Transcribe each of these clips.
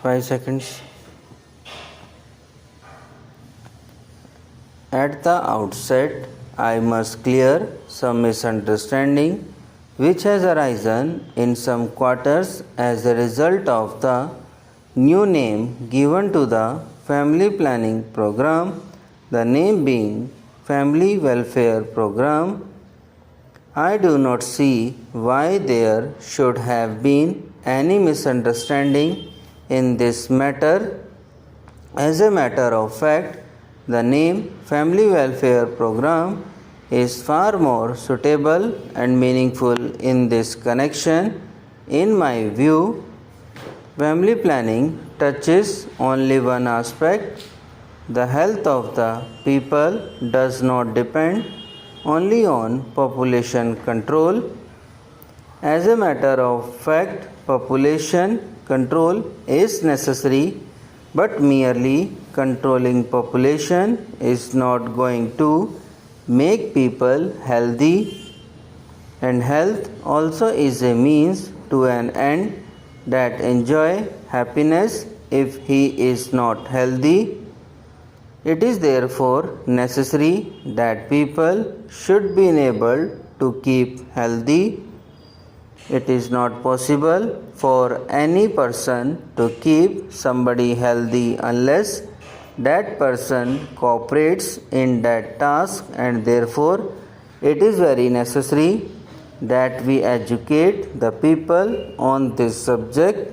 5 seconds. At the outset, I must clear some misunderstanding which has arisen in some quarters as a result of the new name given to the family planning program, the name being Family Welfare Program. I do not see why there should have been any misunderstanding in this matter. As a matter of fact, the name Family Welfare Program is far more suitable and meaningful in this connection. In my view, family planning touches only one aspect. The health of the people does not depend only on population control. As a matter of fact, population control is necessary, but merely controlling population is not going to make people healthy, and health also is a means to an end that enjoy happiness. If he is not healthy, it is therefore necessary that people should be enabled to keep healthy. It is not possible for any person to keep somebody healthy unless that person cooperates in that task, and therefore it is very necessary that we educate the people on this subject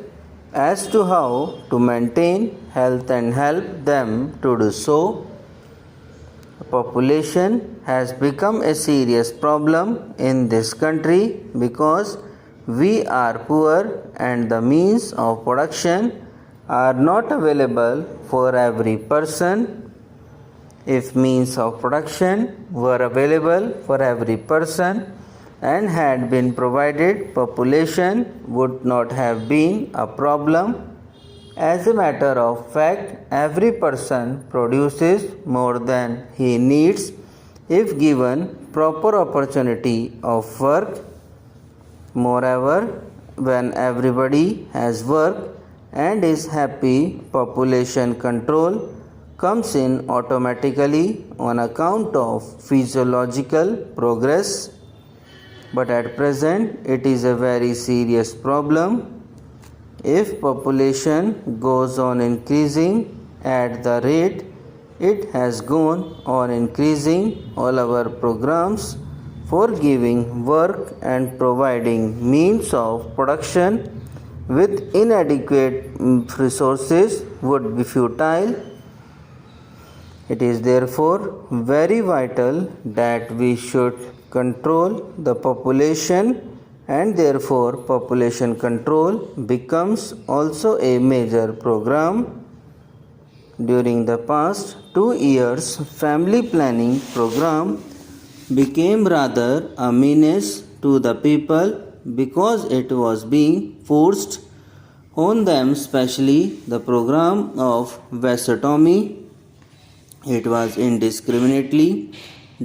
as to how to maintain health and help them to do so. Population has become a serious problem in this country because we are poor and the means of production are not available for every person. If means of production were available for every person and had been provided, population would not have been a problem. As a matter of fact, every person produces more than he needs if given proper opportunity of work. Moreover, when everybody has work and is happy, population control comes in automatically on account of physiological progress. But at present, it is a very serious problem. If population goes on increasing at the rate it has gone on increasing, all our programs for giving work and providing means of production with inadequate resources would be futile. It is therefore very vital that we should control the population, and therefore population control becomes also a major program. During the past 2 years, family planning program became rather a menace to the people because it was being forced on them, especially the program of vasectomy. It was indiscriminately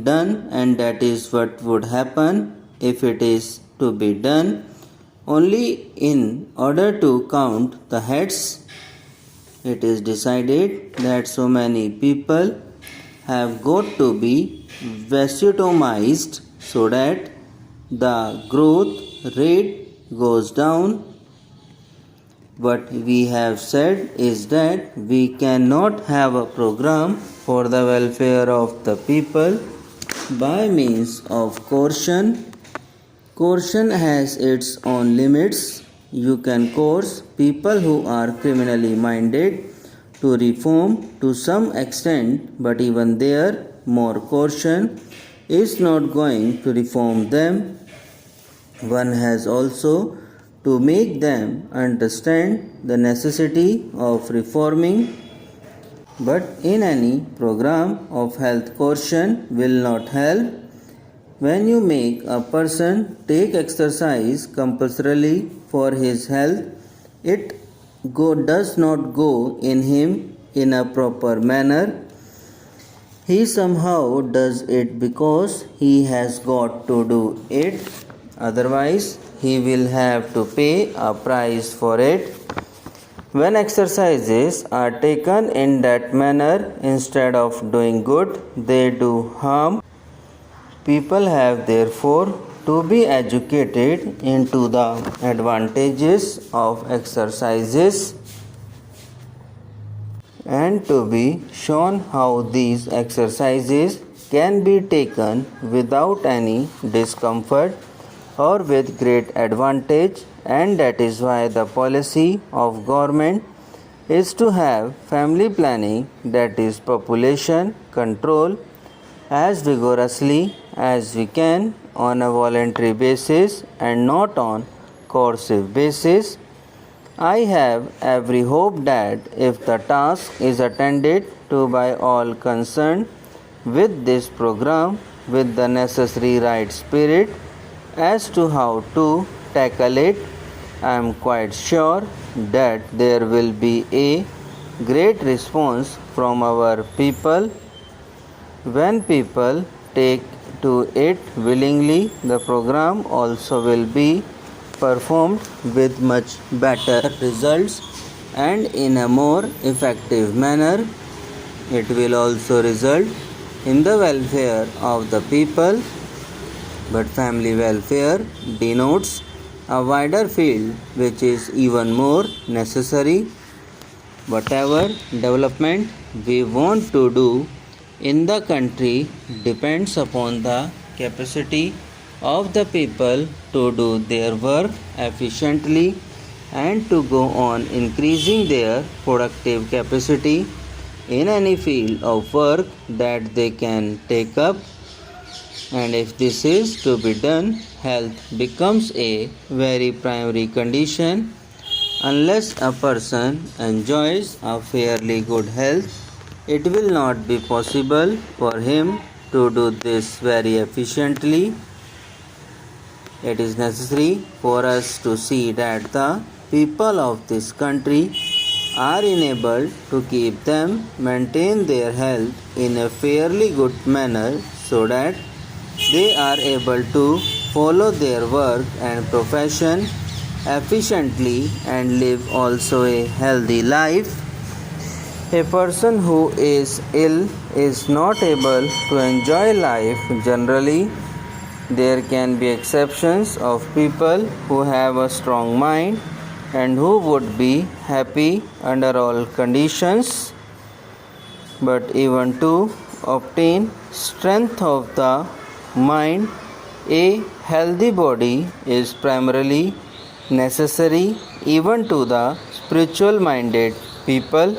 done, and that is what would happen if it is to be done only in order to count the heads. It is decided that so many people have got to be vasectomized so that the growth rate goes down. What we have said is that we cannot have a program for the welfare of the people by means of coercion. Coercion has its own limits. You can coerce people who are criminally minded to reform to some extent, but even there, more coercion is not going to reform them. One has also to make them understand the necessity of reforming. But in any program of health coercion will not help. When you make a person take exercise compulsorily for his health, it does not go in him in a proper manner. He somehow does it because he has got to do it. Otherwise, he will have to pay a price for it. When exercises are taken in that manner, instead of doing good, they do harm. People have therefore to be educated into the advantages of exercises and to be shown how these exercises can be taken without any discomfort or with great advantage, and that is why the policy of government is to have family planning, that is population control, as vigorously as we can on a voluntary basis and not on coercive basis. I have every hope that if the task is attended to by all concerned with this program with the necessary right spirit as to how to tackle it, I am quite sure that there will be a great response from our people. When people take to it willingly, the program also will be performed with much better results and in a more effective manner. It will also result in the welfare of the people, but family welfare denotes a wider field which is even more necessary. Whatever development we want to do in the country depends upon the capacity of the people to do their work efficiently and to go on increasing their productive capacity in any field of work that they can take up. And if this is to be done, health becomes a very primary condition. Unless a person enjoys a fairly good health, it will not be possible for him to do this very efficiently. It is necessary for us to see that the people of this country are enabled to keep them maintain their health in a fairly good manner so that they are able to follow their work and profession efficiently and live also a healthy life. A person who is ill is not able to enjoy life generally. There can be exceptions of people who have a strong mind and who would be happy under all conditions. But even to obtain strength of the mind, a healthy body is primarily necessary even to the spiritual minded people.